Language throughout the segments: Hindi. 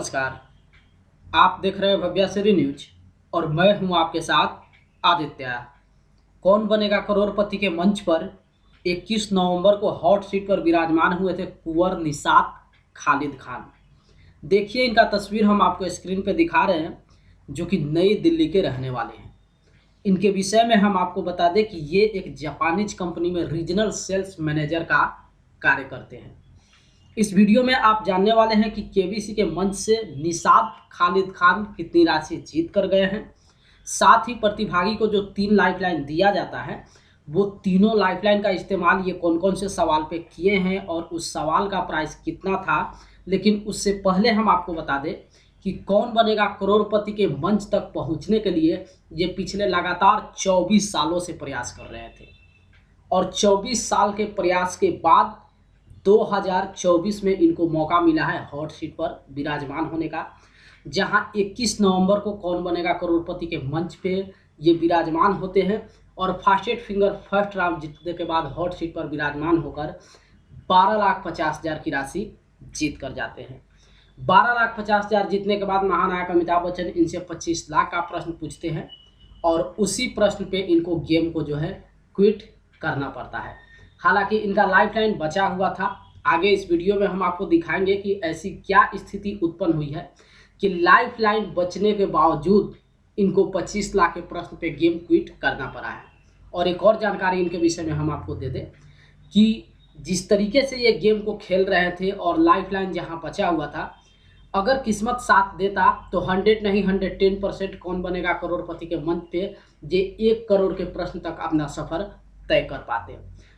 नमस्कार। आप देख रहे हैं भव्याश्री न्यूज और मैं हूं आपके साथ आदित्य। कौन बनेगा करोड़पति के मंच पर 21 नवंबर को हॉट सीट पर विराजमान हुए थे कुंवर निषाद खालिद खान। देखिए इनका तस्वीर हम आपको स्क्रीन पे दिखा रहे हैं, जो कि नई दिल्ली के रहने वाले हैं। इनके विषय में हम आपको बता दें कि ये एक जापानीज कंपनी में रीजनल सेल्स मैनेजर का कार्य करते हैं। इस वीडियो में आप जानने वाले हैं कि केबीसी के मंच से निषाद खालिद खान कितनी राशि जीत कर गए हैं। साथ ही प्रतिभागी को जो 3 लाइफलाइन दिया जाता है, वो तीनों लाइफलाइन का इस्तेमाल ये कौन कौन से सवाल पे किए हैं और उस सवाल का प्राइस कितना था। लेकिन उससे पहले हम आपको बता दें कि कौन बनेगा करोड़पति के मंच तक पहुंचने के लिए ये पिछले लगातार 24 सालों से प्रयास कर रहे थे और 24 साल के प्रयास के बाद 2024 में इनको मौका मिला है हॉट सीट पर विराजमान होने का, जहां 21 नवंबर को कौन बनेगा करोड़पति के मंच पे ये विराजमान होते हैं और फास्टेस्ट फिंगर फर्स्ट राउंड जीतने के बाद हॉट सीट पर विराजमान होकर 12,50,000 की राशि जीत कर जाते हैं। 12,50,000 जीतने के बाद महानायक अमिताभ बच्चन इनसे 25 लाख का प्रश्न पूछते हैं और उसी प्रश्न पे इनको गेम को जो है क्विट करना पड़ता है। हालांकि इनका लाइफलाइन बचा हुआ था। आगे इस वीडियो में हम आपको दिखाएंगे कि ऐसी क्या स्थिति उत्पन्न हुई है कि लाइफलाइन बचने के बावजूद इनको 25 लाख के प्रश्न पे गेम क्विट करना पड़ा है। और एक और जानकारी इनके विषय में हम आपको दे दें कि जिस तरीके से ये गेम को खेल रहे थे और लाइफलाइन जहां बचा हुआ था, अगर किस्मत साथ देता तो 100 नहीं 110% कौन बनेगा करोड़पति के मंच पे ये 1 करोड़ के प्रश्न तक अपना सफर तय कर पाते।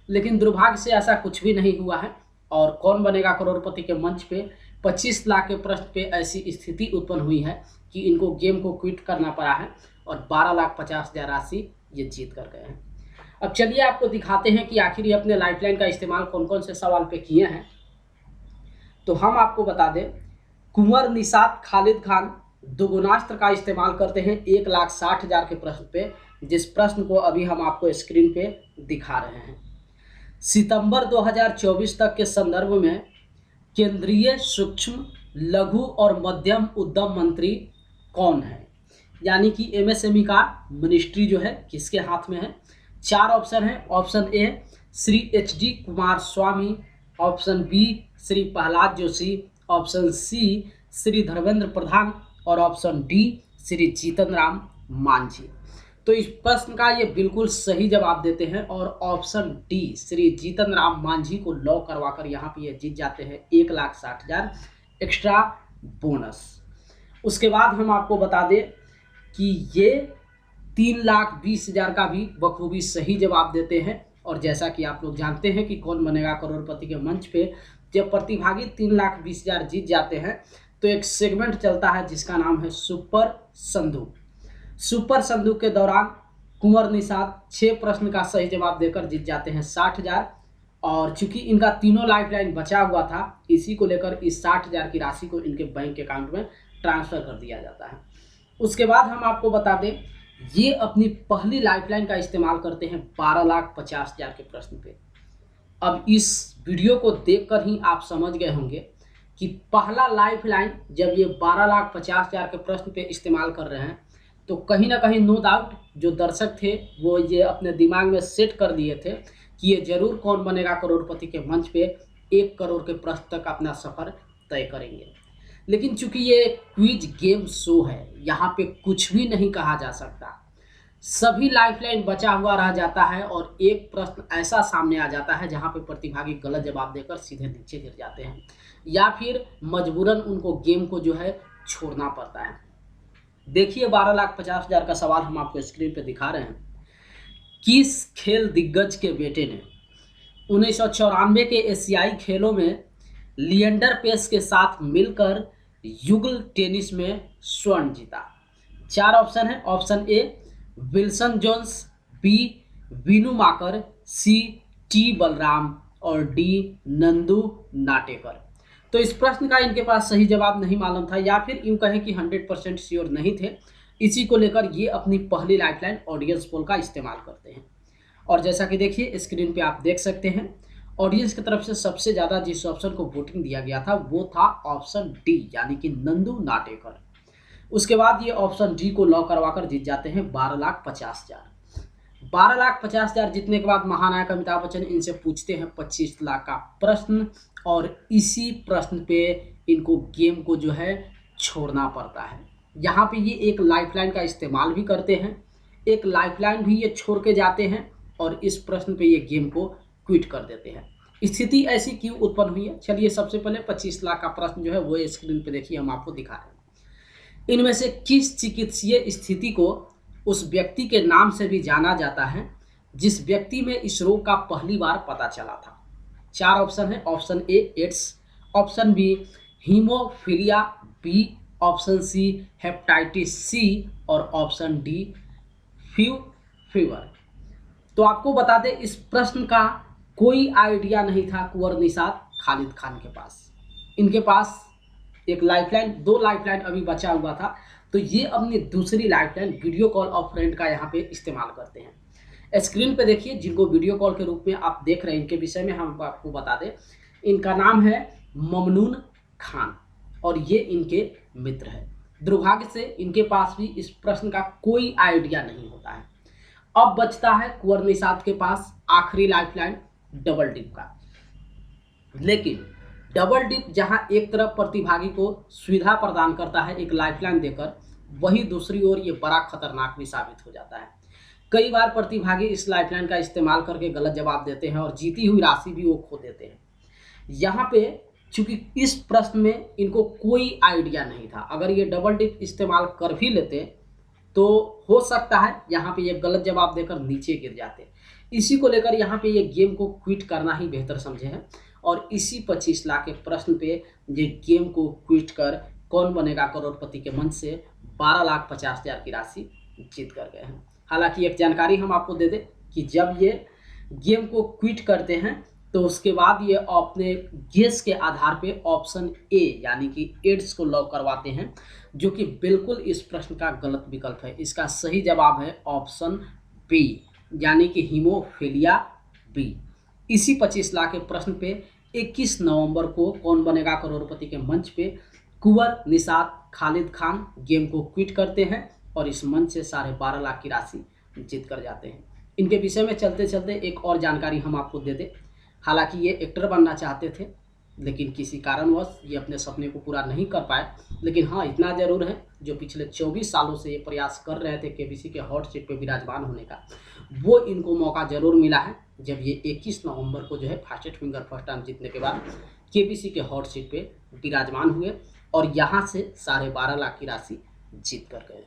लेकिन दुर्भाग्य से ऐसा कुछ भी नहीं हुआ है और कौन बनेगा करोड़पति के मंच पे 25 लाख के प्रश्न पे ऐसी स्थिति उत्पन्न हुई है कि इनको गेम को क्विट करना पड़ा है और 12,50,000 राशि ये जीत कर गए हैं। अब चलिए आपको दिखाते हैं कि आखिर ये अपने लाइफलाइन का इस्तेमाल कौन कौन से सवाल पे किए हैं। तो हम आपको बता दें, कुंवर निषाद खालिद खान दुगुनास्त्र का इस्तेमाल करते हैं 1,60,000 के प्रश्न पे, जिस प्रश्न को अभी हम आपको स्क्रीन पे दिखा रहे हैं। सितंबर 2024 तक के संदर्भ में केंद्रीय सूक्ष्म लघु और मध्यम उद्यम मंत्री कौन है, यानी कि एमएसएमई का मिनिस्ट्री जो है किसके हाथ में है। 4 ऑप्शन है। Option A Shri HD Kumaraswamy, option B Shri Prahlad Joshi, option C Shri Dharmendra Pradhan और ऑप्शन डी श्री जीतन राम मांझी। तो इस प्रश्न का ये बिल्कुल सही जवाब देते हैं और ऑप्शन डी श्री जीतन राम मांझी को लॉक करवाकर यहाँ पे ये जीत जाते हैं 1,60,000 एक्स्ट्रा बोनस। उसके बाद हम आपको बता दें कि ये 3,20,000 का भी बखूबी सही जवाब देते हैं। और जैसा कि आप लोग जानते हैं कि कौन बनेगा करोड़पति के मंच पे जब प्रतिभागी 3,20,000 जीत जाते हैं तो एक सेगमेंट चलता है जिसका नाम है सुपर संधू। सुपर संधू के दौरान कुंवर निषाद 6 प्रश्न का सही जवाब देकर जीत जाते हैं 60,000 और चूंकि इनका तीनों लाइफलाइन बचा हुआ था, इसी को लेकर इस 60,000 की राशि को इनके बैंक अकाउंट में ट्रांसफर कर दिया जाता है। उसके बाद हम आपको बता दें, ये अपनी पहली लाइफलाइन का इस्तेमाल करते हैं 12,50,000 के प्रश्न पे। अब इस वीडियो को देखकर ही आप समझ गए होंगे कि पहला लाइफलाइन जब ये 12,50,000 के प्रश्न पे इस्तेमाल कर रहे हैं तो कहीं ना कहीं नो डाउट जो दर्शक थे वो ये अपने दिमाग में सेट कर लिए थे कि ये जरूर कौन बनेगा करोड़पति के मंच पे 1 करोड़ के प्रश्न तक अपना सफ़र तय करेंगे। लेकिन चूंकि ये क्विज गेम शो है, यहाँ पे कुछ भी नहीं कहा जा सकता। सभी लाइफलाइन बचा हुआ रह जाता है और एक प्रश्न ऐसा सामने आ जाता है जहाँ पे प्रतिभागी गलत जवाब देकर सीधे नीचे गिर जाते हैं या फिर मजबूरन उनको गेम को जो है छोड़ना पड़ता है। देखिए 12,50,000 का सवाल हम आपको स्क्रीन पे दिखा रहे हैं। किस खेल दिग्गज के बेटे ने 1994 के एशियाई खेलों में लिएंडर पेस के साथ मिलकर युगल टेनिस में स्वर्ण जीता? 4 ऑप्शन है। Option A Wilson Jones, B Vinoo Mankad, C T Balaram और डी नंदू नाटेकर। तो इस प्रश्न का इनके पास सही जवाब नहीं मालूम था या फिर यूँ कहें कि 100% श्योर नहीं थे। इसी को लेकर ये अपनी पहली लाइफलाइन ऑडियंस पोल का इस्तेमाल करते हैं और जैसा कि देखिए स्क्रीन पे आप देख सकते हैं ऑडियंस की तरफ से सबसे ज़्यादा जिस ऑप्शन को वोटिंग दिया गया था वो था ऑप्शन डी, यानी कि नंदू नाटेकर। उसके बाद ये ऑप्शन डी को लॉक करवाकर जीत जाते हैं 12,50,000। 12,50,000 जीतने के बाद महानायक अमिताभ बच्चन इनसे पूछते हैं 25 लाख का प्रश्न, और इसी प्रश्न पे इनको गेम को जो है छोड़ना पड़ता है। यहाँ पे ये एक लाइफलाइन का इस्तेमाल भी करते हैं, एक लाइफलाइन भी ये छोड़ के जाते हैं, और इस प्रश्न पे ये गेम को क्विट कर देते हैं। स्थिति ऐसी क्यों उत्पन्न हुई है, चलिए सबसे पहले 25 लाख का प्रश्न जो है वो स्क्रीन पे देखिए, हम आपको दिखा रहे हैं। इनमें से किस चिकित्सीय स्थिति को उस व्यक्ति के नाम से भी जाना जाता है जिस व्यक्ति में इस रोग का पहली बार पता चला था? 4 ऑप्शन है। Option A AIDS, option B haemophilia B, option C hepatitis C, और ऑप्शन डी फीवर। तो आपको बता दें इस प्रश्न का कोई आइडिया नहीं था कुंवर निषाद खालिद खान के पास। इनके पास एक लाइफलाइन, 2 लाइफलाइन अभी बचा हुआ था, तो ये अपनी दूसरी lifeline video call of friend का यहाँ पे इस्तेमाल करते हैं। स्क्रीन पे देखिए, जिनको वीडियो कॉल के रूप में आप देख रहे हैं, इनके विषय में हम आपको बता दें, इनका नाम है ममनून खान और ये इनके मित्र है। दुर्भाग्य से इनके पास भी इस प्रश्न का कोई आइडिया नहीं होता है। अब बचता है कुंवर निषाद के पास आखिरी लाइफलाइन डबल डिप का। लेकिन डबल डिप जहां एक तरफ प्रतिभागी को सुविधा प्रदान करता है एक लाइफलाइन देकर, वहीं दूसरी ओर ये बड़ा खतरनाक भी साबित हो जाता है। कई बार प्रतिभागी इस लाइफलाइन का इस्तेमाल करके गलत जवाब देते हैं और जीती हुई राशि भी वो खो देते हैं। यहाँ पे चूंकि इस प्रश्न में इनको कोई आइडिया नहीं था, अगर ये डबल डिप इस्तेमाल कर भी लेते तो हो सकता है यहाँ पे ये गलत जवाब देकर नीचे गिर जाते। इसी को लेकर यहाँ पे ये गेम को क्विट करना ही बेहतर समझे हैं, और इसी 25 लाख के प्रश्न पे ये गेम को क्विट कर कौन बनेगा करोड़पति के मंच से 12,50,000 की राशि जीत कर गए हैं। हालांकि एक जानकारी हम आपको दे दें कि जब ये गेम को क्विट करते हैं तो उसके बाद ये अपने गेस के आधार पे ऑप्शन ए यानी कि एड्स को लॉक करवाते हैं, जो कि बिल्कुल इस प्रश्न का गलत विकल्प है। इसका सही जवाब है ऑप्शन बी यानी कि हीमोफीलिया बी। इसी 25 लाख के प्रश्न पे 21 नवंबर को कौन बनेगा करोड़पति के मंच पे कुंवर निषाद खालिद खान गेम को क्विट करते हैं और इस मंच से 12.5 लाख की राशि जीत कर जाते हैं। इनके विषय में चलते चलते एक और जानकारी हम आपको दे दें। हालांकि ये एक्टर बनना चाहते थे, लेकिन किसी कारणवश ये अपने सपने को पूरा नहीं कर पाए। लेकिन हाँ, इतना जरूर है, जो पिछले 24 सालों से ये प्रयास कर रहे थे केबीसी के हॉट सीट पे विराजमान होने का, वो इनको मौका जरूर मिला है जब ये 21 नवंबर को जो है फास्टेस्ट फिंगर फर्स्ट टाइम जीतने के बाद केबीसी के हॉट सीट पे विराजमान हुए और यहाँ से 12.5 लाख की राशि जीत कर गए।